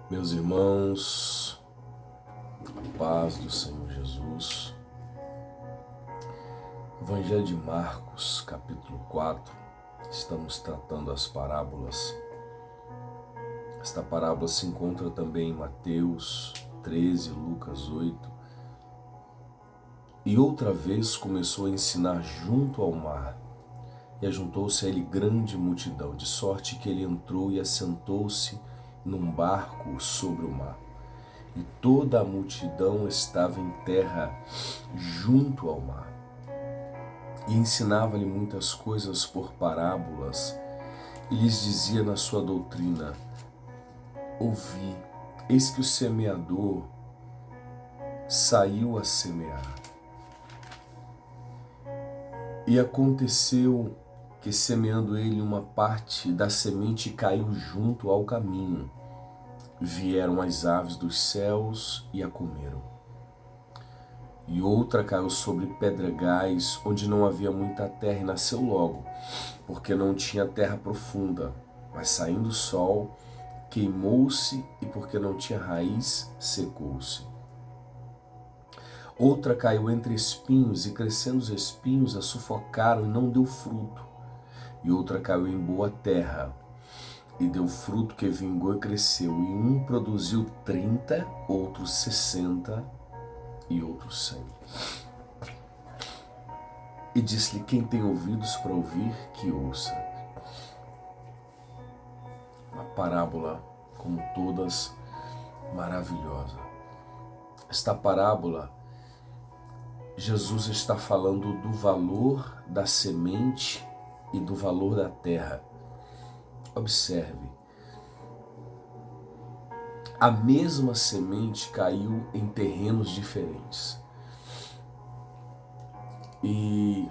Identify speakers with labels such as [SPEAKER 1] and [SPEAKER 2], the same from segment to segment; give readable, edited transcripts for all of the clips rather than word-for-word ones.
[SPEAKER 1] Meus irmãos, a paz do Senhor Jesus. Evangelho de Marcos, capítulo 4. Estamos tratando as parábolas. Esta parábola se encontra também em Mateus 13, Lucas 8. E outra vez começou a ensinar junto ao mar. E ajuntou-se a ele grande multidão, de sorte que ele entrou e assentou-se num barco sobre o mar. E toda a multidão estava em terra junto ao mar. E ensinava-lhe muitas coisas por parábolas, e lhes dizia na sua doutrina: ouvi, eis que o semeador saiu a semear. E aconteceu que, semeando ele, uma parte da semente caiu junto ao caminho. Vieram as aves dos céus e a comeram. E outra caiu sobre pedregais, onde não havia muita terra, e nasceu logo, porque não tinha terra profunda. Mas saindo o sol, queimou-se, e porque não tinha raiz, secou-se. Outra caiu entre espinhos, e crescendo os espinhos a sufocaram, e não deu fruto. E outra caiu em boa terra, e deu fruto que vingou e cresceu. E um produziu 30, outro 60 e outro 100. E disse-lhe: quem tem ouvidos para ouvir, que ouça. Uma parábola, como todas, maravilhosa. Esta parábola, Jesus está falando do valor da semente e do valor da terra. Observe, a mesma semente caiu em terrenos diferentes. E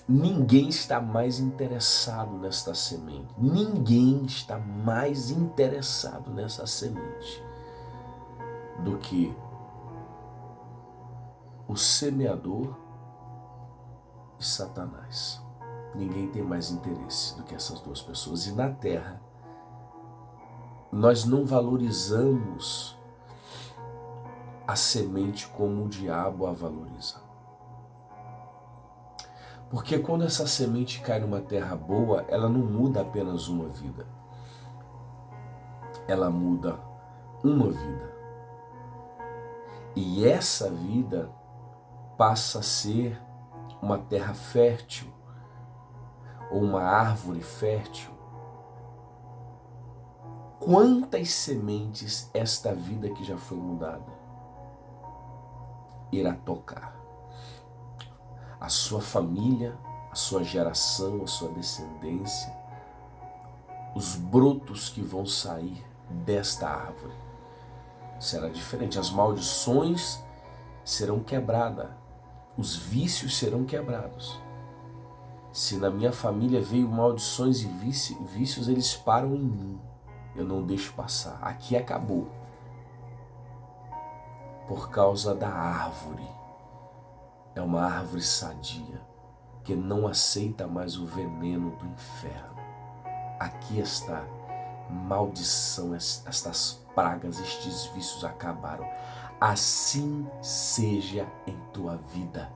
[SPEAKER 1] ninguém está mais interessado nesta semente. Ninguém está mais interessado nessa semente do que o semeador e Satanás. Ninguém tem mais interesse do que essas duas pessoas. E na terra, nós não valorizamos a semente como o diabo a valoriza. Porque quando essa semente cai numa terra boa, ela não muda apenas uma vida. Ela muda uma vida. E essa vida passa a ser uma terra fértil, ou uma árvore fértil. Quantas sementes esta vida que já foi mudada irá tocar? A sua família, a sua geração, a sua descendência, os brotos que vão sair desta árvore. Será diferente, as maldições serão quebradas, os vícios serão quebrados. Se na minha família veio maldições e vícios, eles param em mim. Eu não deixo passar. Aqui acabou. Por causa da árvore. É uma árvore sadia, que não aceita mais o veneno do inferno. Aqui está maldição, estas pragas, estes vícios acabaram. Assim seja em tua vida.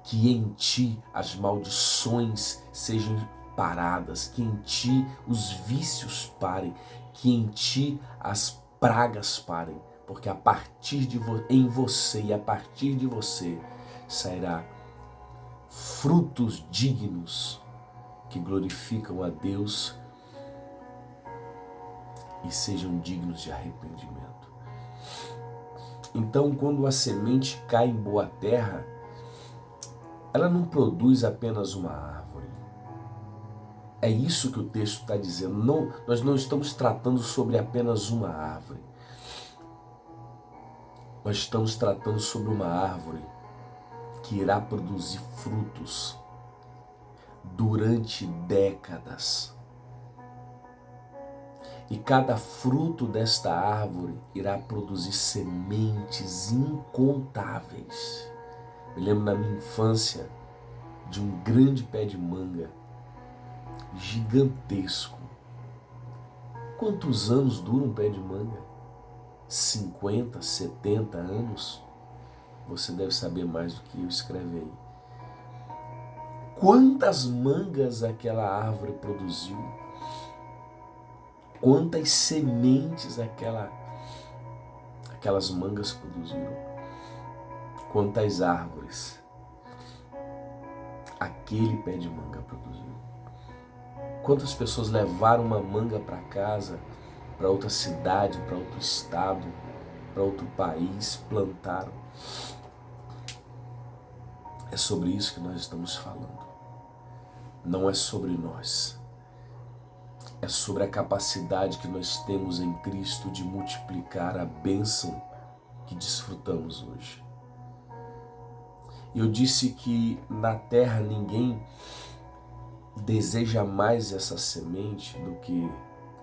[SPEAKER 1] Que em ti as maldições sejam paradas, que em ti os vícios parem, que em ti as pragas parem, porque a partir de em você e a partir de você sairá frutos dignos que glorificam a Deus e sejam dignos de arrependimento. Então, quando a semente cai em boa terra, ela não produz apenas uma árvore. É isso que o texto está dizendo. Não, nós não estamos tratando sobre apenas uma árvore. Nós estamos tratando sobre uma árvore que irá produzir frutos durante décadas. E cada fruto desta árvore irá produzir sementes incontáveis. Me lembro na minha infância de um grande pé de manga, gigantesco. Quantos anos dura um pé de manga? 50, 70 anos? Você deve saber mais do que eu, escreve aí. Quantas mangas aquela árvore produziu? Quantas sementes aquelas mangas produziram? Quantas árvores aquele pé de manga produziu? Quantas pessoas levaram uma manga para casa, para outra cidade, para outro estado, para outro país, plantaram? É sobre isso que nós estamos falando. Não é sobre nós. É sobre a capacidade que nós temos em Cristo de multiplicar a bênção que desfrutamos hoje. Eu disse que na terra ninguém deseja mais essa semente do que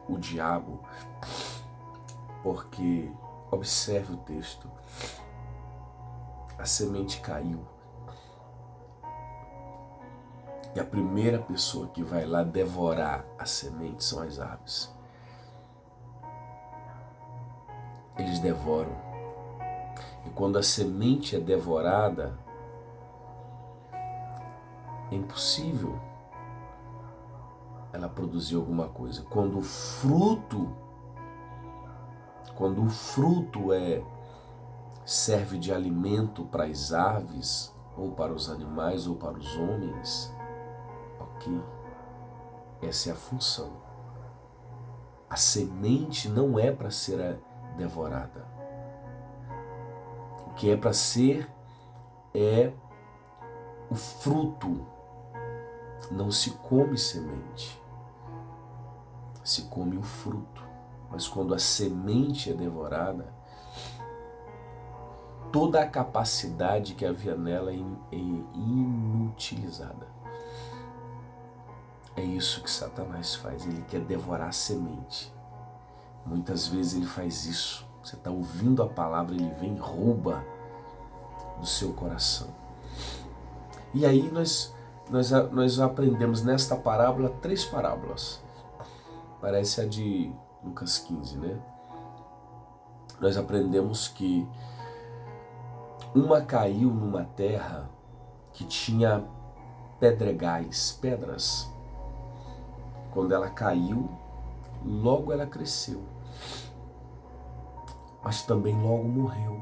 [SPEAKER 1] o diabo, porque, observe o texto, a semente caiu e a primeira pessoa que vai lá devorar a semente são as aves. Eles devoram, e quando a semente é devorada, é impossível ela produzir alguma coisa. Quando o fruto serve de alimento para as aves, ou para os animais, ou para os homens, ok, essa é a função. A semente não é para ser devorada. O que é para ser é o fruto. Não se come semente, se come o fruto. Mas quando a semente é devorada, toda a capacidade que havia nela é inutilizada. É isso que Satanás faz, ele quer devorar a semente. Muitas vezes ele faz isso. Você está ouvindo a palavra, ele vem e rouba do seu coração. E aí nós aprendemos nesta parábola 3 parábolas. Parece a de Lucas 15, né? Nós aprendemos que uma caiu numa terra que tinha pedregais, pedras. Quando ela caiu, logo ela cresceu, mas também logo morreu.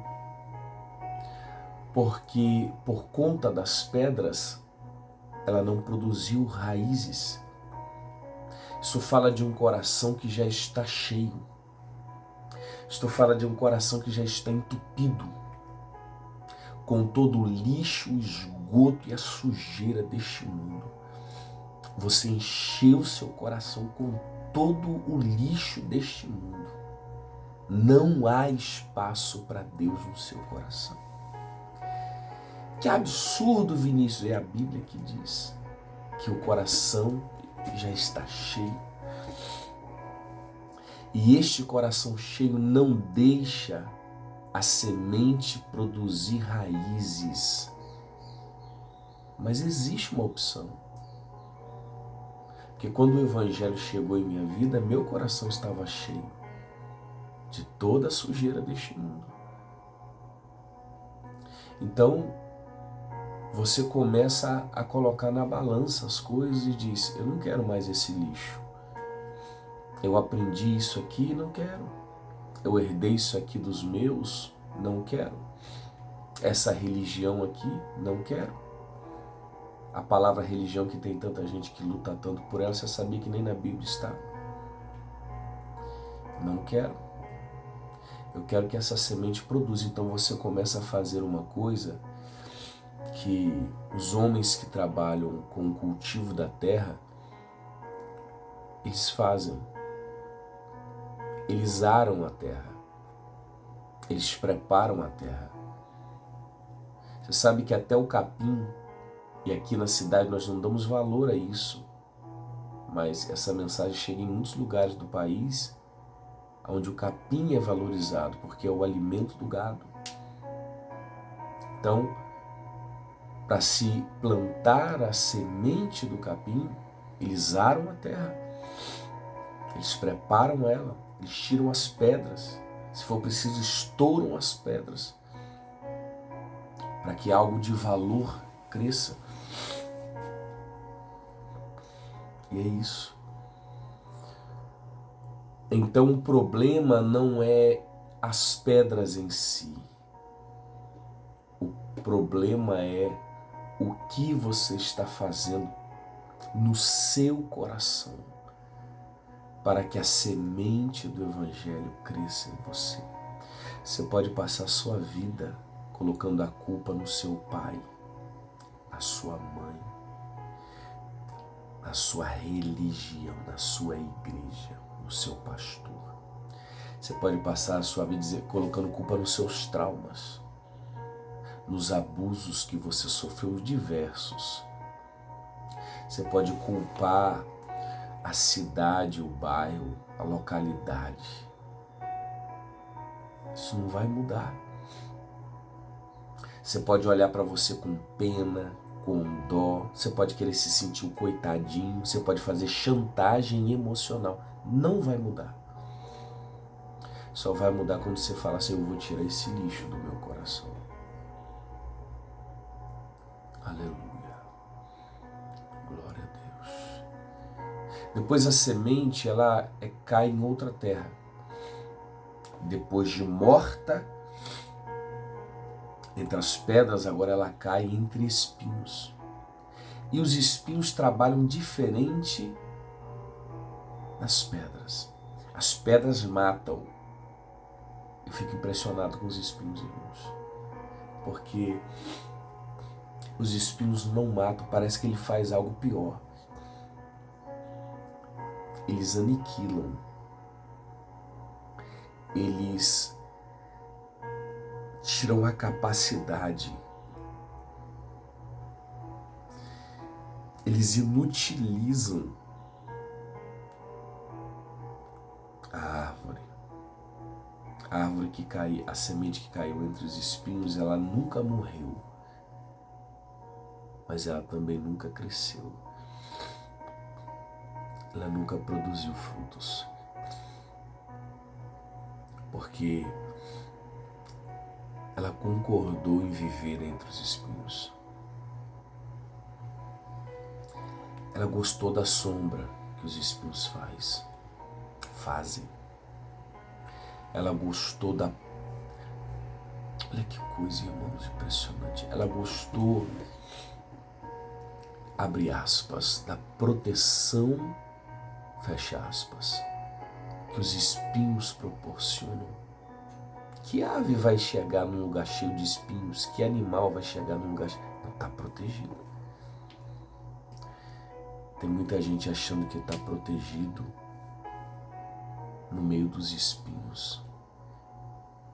[SPEAKER 1] Porque por conta das pedras, ela não produziu raízes. Isso fala de um coração que já está cheio. Isto fala de um coração que já está entupido com todo o lixo, o esgoto e a sujeira deste mundo. Você encheu seu coração com todo o lixo deste mundo. Não há espaço para Deus no seu coração. Que absurdo, Vinícius, é a Bíblia que diz que o coração já está cheio. E este coração cheio não deixa a semente produzir raízes. Mas existe uma opção. Porque quando o Evangelho chegou em minha vida, meu coração estava cheio de toda a sujeira deste mundo. Então, você começa a colocar na balança as coisas e diz: eu não quero mais esse lixo. Eu aprendi isso aqui e não quero. Eu herdei isso aqui dos meus, não quero. Essa religião aqui, não quero. A palavra religião, que tem tanta gente que luta tanto por ela, você sabia que nem na Bíblia está? Não quero. Eu quero que essa semente produza. Então você começa a fazer uma coisa que os homens que trabalham com o cultivo da terra, eles fazem. Eles aram a terra. Eles preparam a terra. Você sabe que até o capim, e aqui na cidade nós não damos valor a isso, mas essa mensagem chega em muitos lugares do país onde o capim é valorizado, porque é o alimento do gado. Então, para se plantar a semente do capim, eles aram a terra. Eles preparam ela, eles tiram as pedras, se for preciso estouram as pedras, para que algo de valor cresça. E é isso. Então o problema não é as pedras em si. O problema é o que você está fazendo no seu coração para que a semente do Evangelho cresça em você. Você pode passar a sua vida colocando a culpa no seu pai, na sua mãe, na sua religião, na sua igreja, no seu pastor. Você pode passar a sua vida colocando culpa nos seus traumas, nos abusos que você sofreu diversos. Você pode culpar a cidade, o bairro, a localidade. Isso não vai mudar. Você pode olhar para você com pena, com dó, você pode querer se sentir um coitadinho, você pode fazer chantagem emocional. Não vai mudar. Só vai mudar quando você fala assim: eu vou tirar esse lixo do meu coração. Aleluia. Glória a Deus. Depois a semente, ela cai em outra terra. Depois de morta, entre as pedras, agora ela cai entre espinhos. E os espinhos trabalham diferente das pedras. As pedras matam. Eu fico impressionado com os espinhos, irmãos. Porque os espinhos não matam, parece que ele faz algo pior. Eles aniquilam. Eles tiram a capacidade. Eles inutilizam a árvore. A árvore que caiu, a semente que caiu entre os espinhos, ela nunca morreu, mas ela também nunca cresceu. Ela nunca produziu frutos. Porque ela concordou em viver entre os espinhos. Ela gostou da sombra que os espinhos fazem. Ela gostou da... Olha que coisa, irmãos, impressionante. Ela gostou, abre aspas, da proteção, fecha aspas, que os espinhos proporcionam. Que ave vai chegar num lugar cheio de espinhos? Que animal vai chegar num lugar... Não está protegido. Tem muita gente achando que está protegido no meio dos espinhos,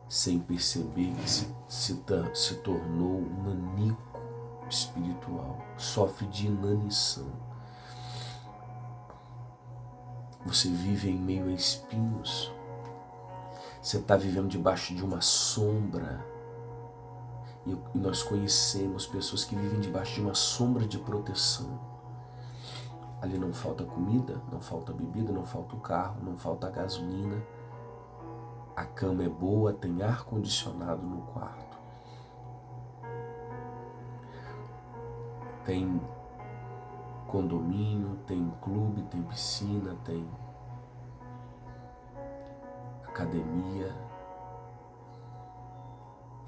[SPEAKER 1] sem perceber que se tornou um nanico espiritual, sofre de inanição. Você vive em meio a espinhos. Você está vivendo debaixo de uma sombra. E nós conhecemos pessoas que vivem debaixo de uma sombra de proteção. Ali não falta comida, não falta bebida, não falta o carro, não falta a gasolina. A cama é boa, tem ar-condicionado no quarto. Tem condomínio, tem clube, tem piscina, tem academia.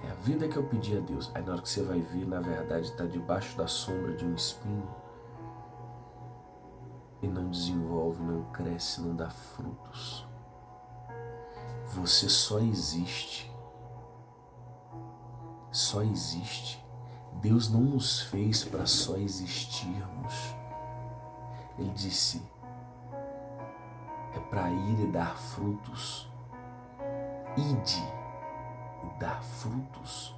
[SPEAKER 1] É a vida que eu pedi a Deus. Aí na hora que você vai ver, na verdade, está debaixo da sombra de um espinho e não desenvolve, não cresce, não dá frutos. Você só existe. Só existe. Deus não nos fez para só existirmos. Ele disse, é para ir e dar frutos. Ide e dar frutos.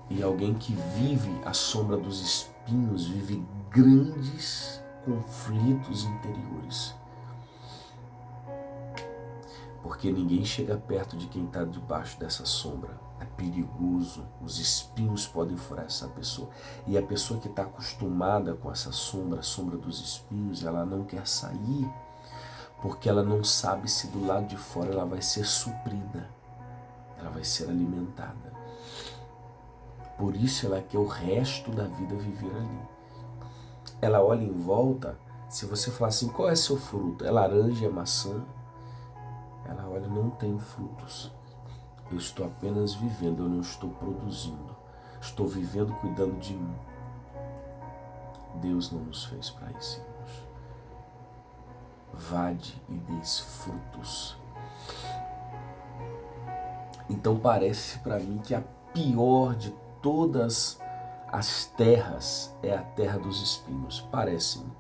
[SPEAKER 1] E alguém que vive à sombra dos espinhos vive grandes conflitos interiores. Porque ninguém chega perto de quem está debaixo dessa sombra. É perigoso, os espinhos podem furar essa pessoa. E a pessoa que está acostumada com essa sombra, a sombra dos espinhos, ela não quer sair, porque ela não sabe se do lado de fora ela vai ser suprida, ela vai ser alimentada. Por isso ela quer o resto da vida viver ali. Ela olha em volta, se você falar assim, qual é seu fruto? É laranja, é maçã? Ela olha, não tem frutos. Eu estou apenas vivendo, eu não estou produzindo. Estou vivendo cuidando de mim. Deus não nos fez para isso, irmãos. Vade e deis frutos. Então parece para mim que a pior de todas as terras é a terra dos espinhos. Parece-me.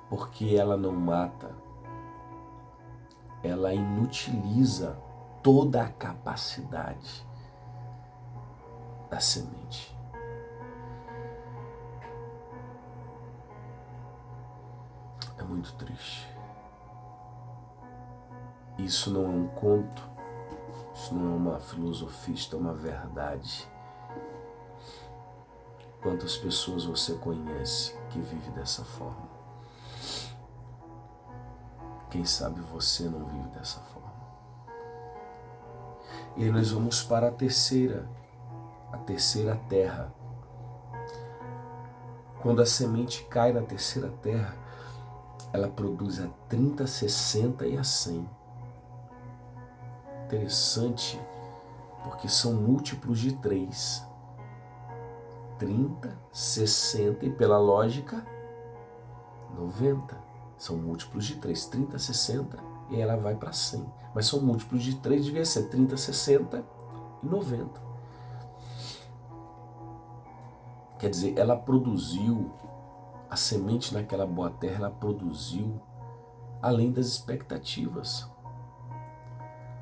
[SPEAKER 1] Porque ela não mata, ela inutiliza toda a capacidade da semente. É muito triste. Isso não é um conto, isso não é uma filosofia, isso é uma verdade. Quantas pessoas você conhece que vive dessa forma? Quem sabe você não vive dessa forma? E aí nós vamos para a terceira terra. Quando a semente cai na terceira terra, ela produz a 30, 60 e a 100. Interessante, porque são múltiplos de 3. 30, 60 e, pela lógica, 90. São múltiplos de 3. 30, 60 e ela vai para 100. Mas são múltiplos de 3, devia ser 30, 60 e 90. Quer dizer, ela produziu, a semente naquela boa terra, ela produziu além das expectativas.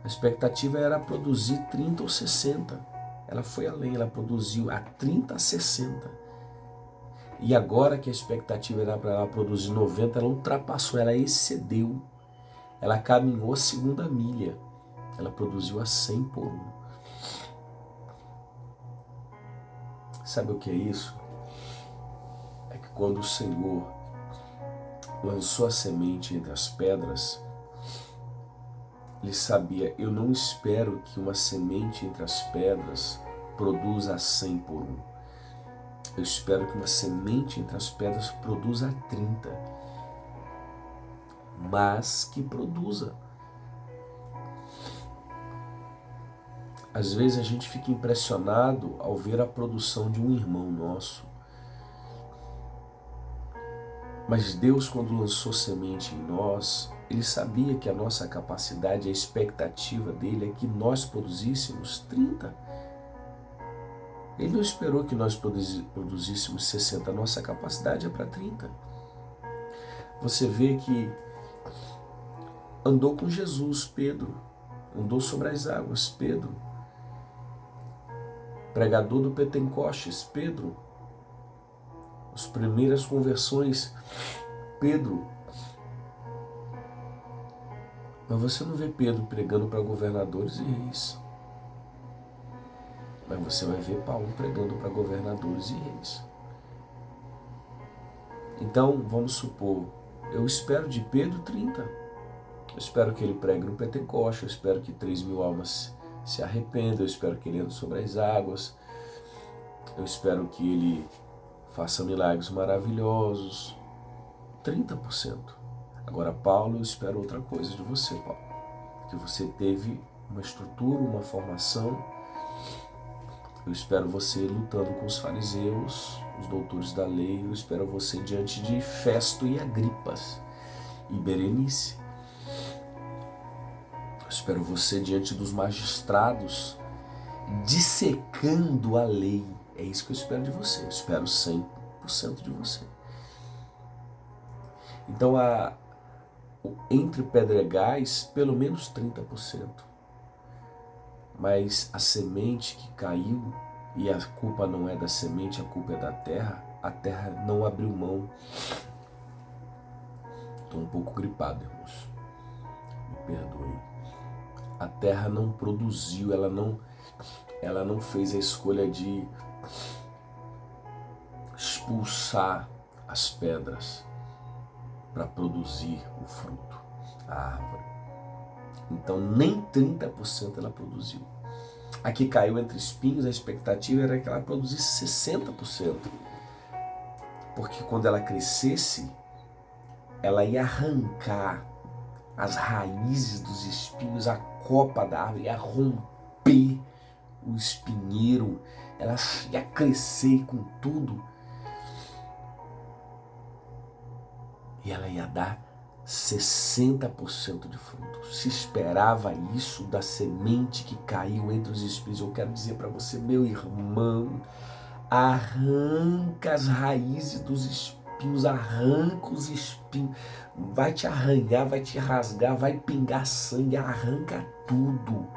[SPEAKER 1] A expectativa era produzir 30 ou 60. Ela foi além, ela produziu a 30 a 60. E agora que a expectativa era para ela produzir 90, ela ultrapassou, ela excedeu. Ela caminhou a segunda milha. Ela produziu a 100 por 1. Sabe o que é isso? É que quando o Senhor lançou a semente entre as pedras, Ele sabia, eu não espero que uma semente entre as pedras produza a 100 por 1. Eu espero que uma semente entre as pedras produza a 30. Mas que produza. Às vezes a gente fica impressionado ao ver a produção de um irmão nosso. Mas Deus, quando lançou semente em nós, Ele sabia que a nossa capacidade, a expectativa dele é que nós produzíssemos 30. Ele não esperou que nós produzíssemos 60. A nossa capacidade é para 30. Você vê que andou com Jesus, Pedro. Andou sobre as águas, Pedro. Pregador do Pentecostes, Pedro. As primeiras conversões, Pedro. Mas você não vê Pedro pregando para governadores e reis. Mas você vai ver Paulo pregando para governadores e reis. Então, vamos supor, eu espero de Pedro 30. Eu espero que ele pregue no Pentecostes, eu espero que 3.000 almas se arrependam, eu espero que ele ande sobre as águas, eu espero que ele faça milagres maravilhosos. 30%. Agora, Paulo, eu espero outra coisa de você, Paulo. Que você teve uma estrutura, uma formação. Eu espero você lutando com os fariseus, os doutores da lei. Eu espero você diante de Festo e Agripas e Berenice. Eu espero você diante dos magistrados, dissecando a lei. É isso que eu espero de você. Eu espero 100% de você. Então, entre pedregais, pelo menos 30%. Mas a semente que caiu, e a culpa não é da semente, a culpa é da terra, a terra não abriu mão. Estou um pouco gripado, irmãos. Me perdoem. A terra não produziu, ela não ela não fez a escolha de expulsar as pedras para produzir o fruto, a árvore. Então nem 30% ela produziu. A que caiu entre espinhos, a expectativa era que ela produzisse 60%. Porque quando ela crescesse, ela ia arrancar as raízes dos espinhos, a copa da árvore, ia romper o espinheiro, ela ia crescer com tudo. E ela ia dar 60% de fruto. Se esperava isso da semente que caiu entre os espinhos. Eu quero dizer para você, meu irmão, arranca as raízes dos espinhos, arranca os espinhos. Vai te arranhar, vai te rasgar, vai pingar sangue, arranca tudo.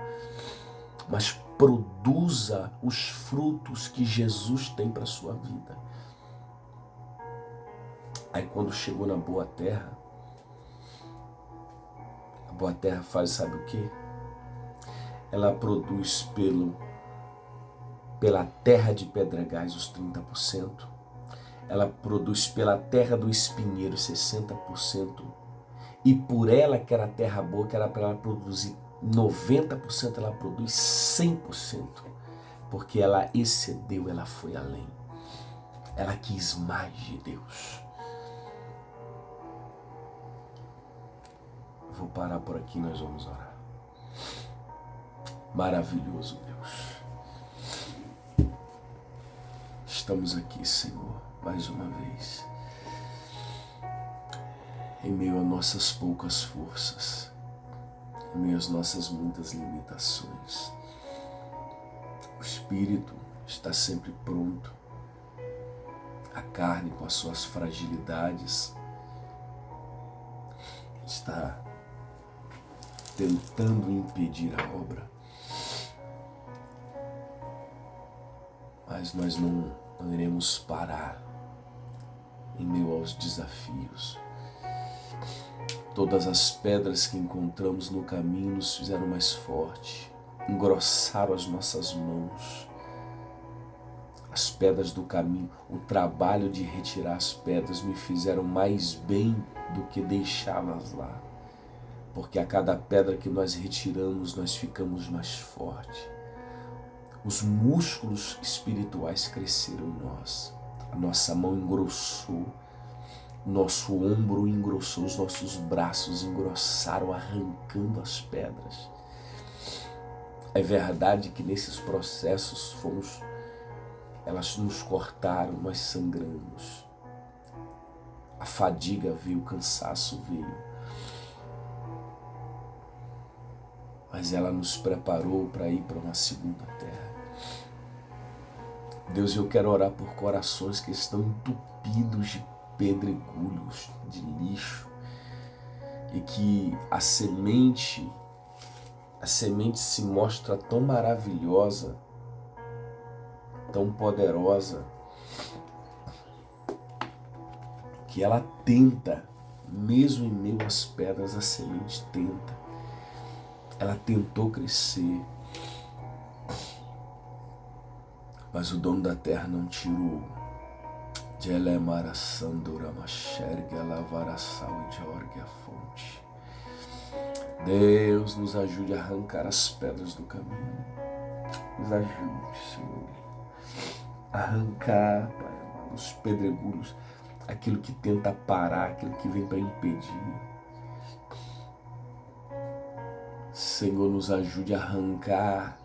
[SPEAKER 1] Mas produza os frutos que Jesus tem para a sua vida. Aí quando chegou na boa terra, a boa terra faz sabe o quê? Ela produz pela terra de pedregais os 30%, ela produz pela terra do espinheiro 60%, e por ela que era terra boa, que era para ela produzir 90%, ela produz 100%, porque ela excedeu, ela foi além, ela quis mais de Deus. Vou parar por aqui, nós vamos orar. Maravilhoso Deus. Estamos aqui, Senhor, mais uma vez, em meio a nossas poucas forças, em meio às nossas muitas limitações. O Espírito está sempre pronto, a carne com as suas fragilidades está tentando impedir a obra, mas nós não iremos parar em meio aos desafios. Todas as pedras que encontramos no caminho nos fizeram mais forte, engrossaram as nossas mãos. As pedras do caminho, o trabalho de retirar as pedras me fizeram mais bem do que deixá-las lá. Porque a cada pedra que nós retiramos, nós ficamos mais fortes. Os músculos espirituais cresceram em nós. A nossa mão engrossou, nosso ombro engrossou, os nossos braços engrossaram, arrancando as pedras. É verdade que nesses processos elas nos cortaram, nós sangramos. A fadiga veio, o cansaço veio. Mas ela nos preparou para ir para uma segunda terra. Deus, eu quero orar por corações que estão entupidos de pedregulhos, de lixo, e que a semente se mostra tão maravilhosa, tão poderosa, que ela tenta, mesmo em meio às pedras, a semente tenta. Ela tentou crescer, mas o dono da terra não tirou. Deus, nos ajude a arrancar as pedras do caminho. Nos ajude, Senhor, a arrancar, Pai, os pedregulhos, aquilo que tenta parar, aquilo que vem para impedir. Senhor, nos ajude a arrancar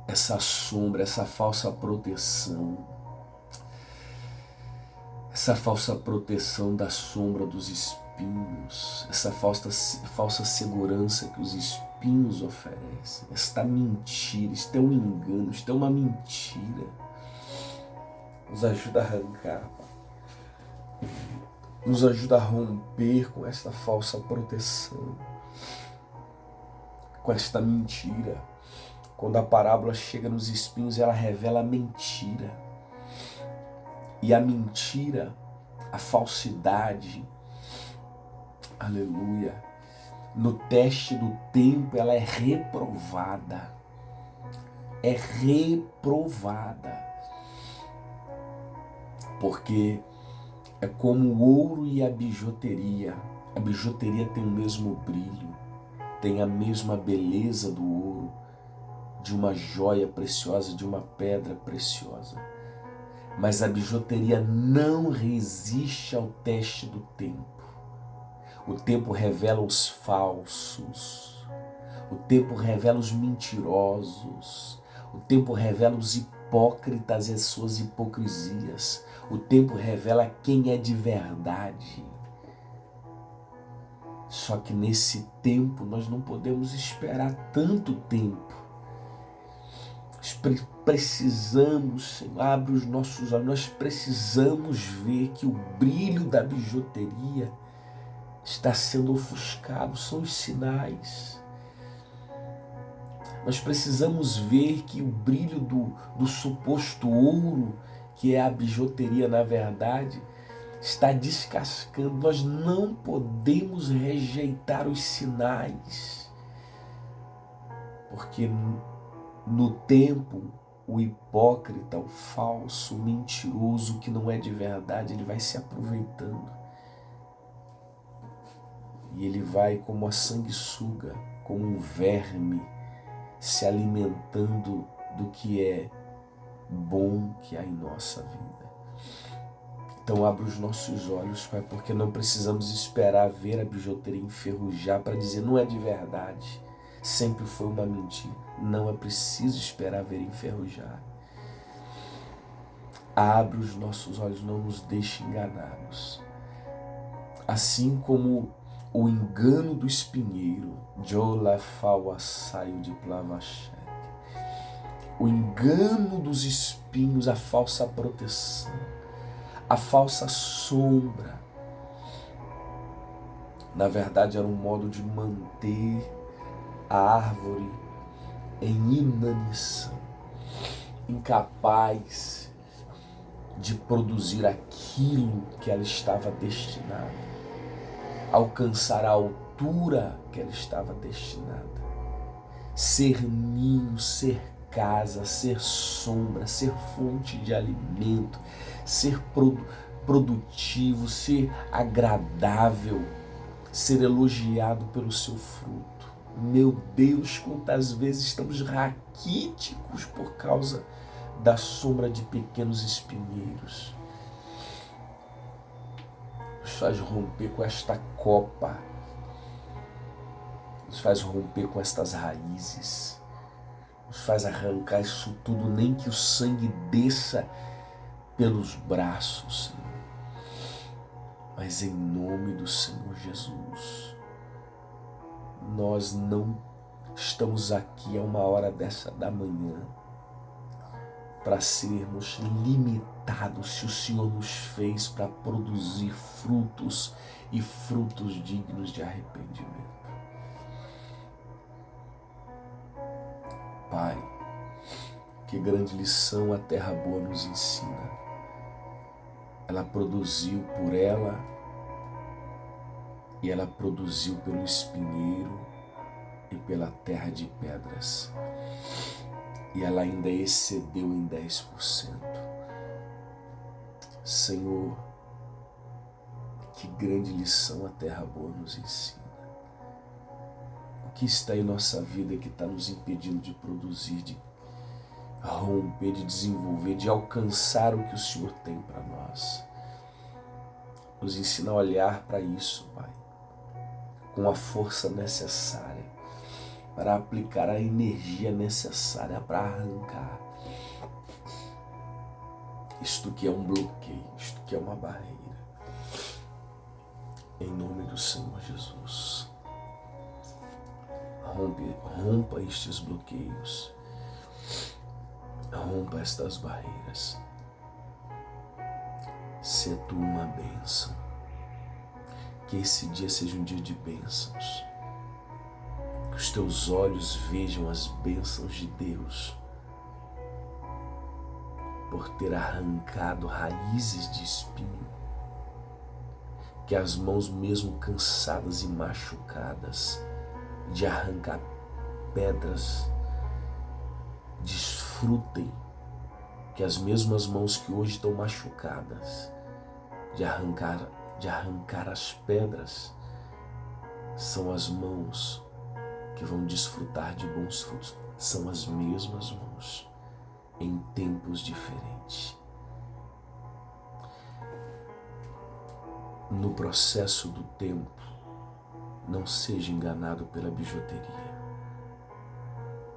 [SPEAKER 1] essa sombra, essa falsa proteção da sombra dos espinhos, essa falsa segurança que os espinhos oferecem, esta mentira, isto é um engano, isto é uma mentira. Nos ajuda a arrancar, nos ajuda a romper com esta falsa proteção, com esta mentira. Quando a parábola chega nos espinhos, ela revela a mentira. E a mentira, a falsidade, aleluia, no teste do tempo ela é reprovada. é reprovada, porque é como o ouro e a bijuteria. A bijuteria tem o mesmo brilho, tem a mesma beleza do ouro, de uma joia preciosa, de uma pedra preciosa. Mas a bijuteria não resiste ao teste do tempo. O tempo revela os falsos, o tempo revela os mentirosos, o tempo revela os hipócritas e as suas hipocrisias, o tempo revela quem é de verdade. Só que nesse tempo nós não podemos esperar tanto tempo. Nós precisamos, Senhor, abre os nossos olhos, nós precisamos ver que o brilho da bijuteria está sendo ofuscado, são os sinais. Nós precisamos ver que o brilho do suposto ouro, que é a bijuteria na verdade, está descascando. Nós não podemos rejeitar os sinais, porque no tempo o hipócrita, o falso, o mentiroso, o que não é de verdade, ele vai se aproveitando. E ele vai como a sanguessuga, como um verme, se alimentando do que é bom que há em nossa vida. Então abre os nossos olhos, Pai, porque não precisamos esperar ver a bijuteria enferrujar para dizer não é de verdade, sempre foi uma mentira. Não é preciso esperar ver enferrujar. Abre os nossos olhos, não nos deixe enganados. Assim como o engano do espinheiro, o engano dos espinhos, a falsa proteção, a falsa sombra, na verdade era um modo de manter a árvore em inanição, incapaz de produzir aquilo que ela estava destinada, alcançar a altura que ela estava destinada, ser ninho, ser casa, ser sombra, ser fonte de alimento, ser produtivo, ser agradável, ser elogiado pelo seu fruto. Meu Deus, quantas vezes estamos raquíticos por causa da sombra de pequenos espinheiros. Nos faz romper com esta copa, nos faz romper com estas raízes, nos faz arrancar isso tudo, nem que o sangue desça pelos braços, Senhor. Mas em nome do Senhor Jesus, nós não estamos aqui a uma hora dessa da manhã para sermos limitados, se o Senhor nos fez para produzir frutos e frutos dignos de arrependimento. Pai, que grande lição a terra boa nos ensina. Ela produziu por ela e ela produziu pelo espinheiro e pela terra de pedras. E ela ainda excedeu em 10%. Senhor, que grande lição a terra boa nos ensina. O que está em nossa vida que está nos impedindo de produzir, de romper, de desenvolver, de alcançar o que o Senhor tem para nós? Nos ensina a olhar para isso, Pai, com a força necessária, para aplicar a energia necessária para arrancar isto que é um bloqueio, isto que é uma barreira. Em nome do Senhor Jesus, rompa estes bloqueios, rompa estas barreiras. Sê tu uma bênção, que esse dia seja um dia de bênçãos, que os teus olhos vejam as bênçãos de Deus, por ter arrancado raízes de espinho, que as mãos mesmo cansadas e machucadas de arrancar pedras Desfrutem que as mesmas mãos que hoje estão machucadas de arrancar as pedras são as mãos que vão desfrutar de bons frutos. São as mesmas mãos em tempos diferentes. No processo do tempo, não seja enganado pela bijuteria.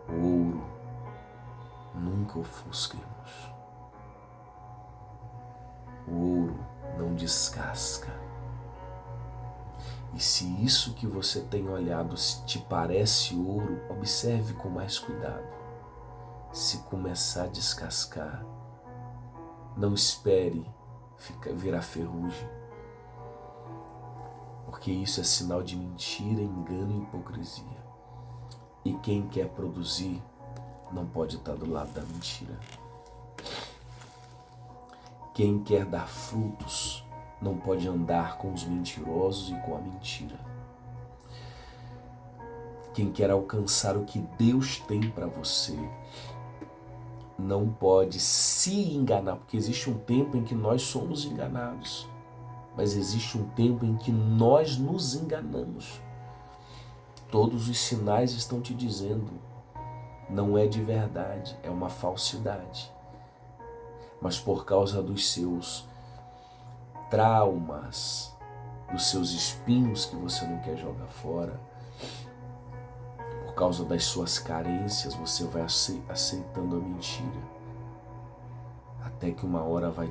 [SPEAKER 1] O ouro nunca ofusca, irmãos. O ouro não descasca. E se isso que você tem olhado te parece ouro, observe com mais cuidado. Se começar a descascar, não espere virar ferrugem, porque isso é sinal de mentira, engano e hipocrisia. E quem quer produzir não pode estar do lado da mentira. Quem quer dar frutos não pode andar com os mentirosos e com a mentira. Quem quer alcançar o que Deus tem para você não pode se enganar, porque existe um tempo em que nós somos enganados, mas existe um tempo em que nós nos enganamos. Todos os sinais estão te dizendo, não é de verdade, é uma falsidade. Mas por causa dos seus traumas, dos seus espinhos que você não quer jogar fora, por causa das suas carências, você vai aceitando a mentira, até que uma hora vai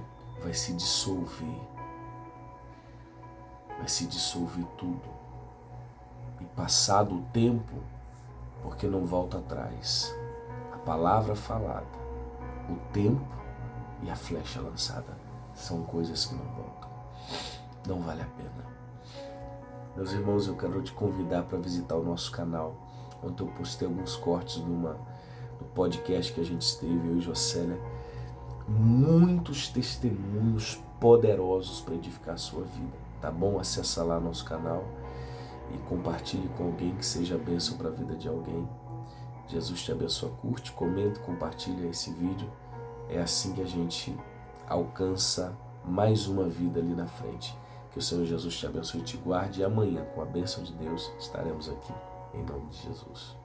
[SPEAKER 1] se dissolver, vai se dissolver tudo. E passado o tempo, porque não volta atrás, a palavra falada, o tempo e a flecha lançada são coisas que não voltam. Não vale a pena. Meus irmãos, eu quero te convidar para visitar o nosso canal, onde eu postei alguns cortes no podcast que a gente esteve, eu e Jocélia. Muitos testemunhos poderosos para edificar a sua vida, tá bom? Acessa lá nosso canal e compartilhe com alguém que seja bênção para a vida de alguém. Jesus te abençoe. Curte, comente, compartilha esse vídeo. É assim que a gente alcança mais uma vida ali na frente. Que o Senhor Jesus te abençoe e te guarde. E amanhã, com a bênção de Deus, estaremos aqui. Em nome de Jesus.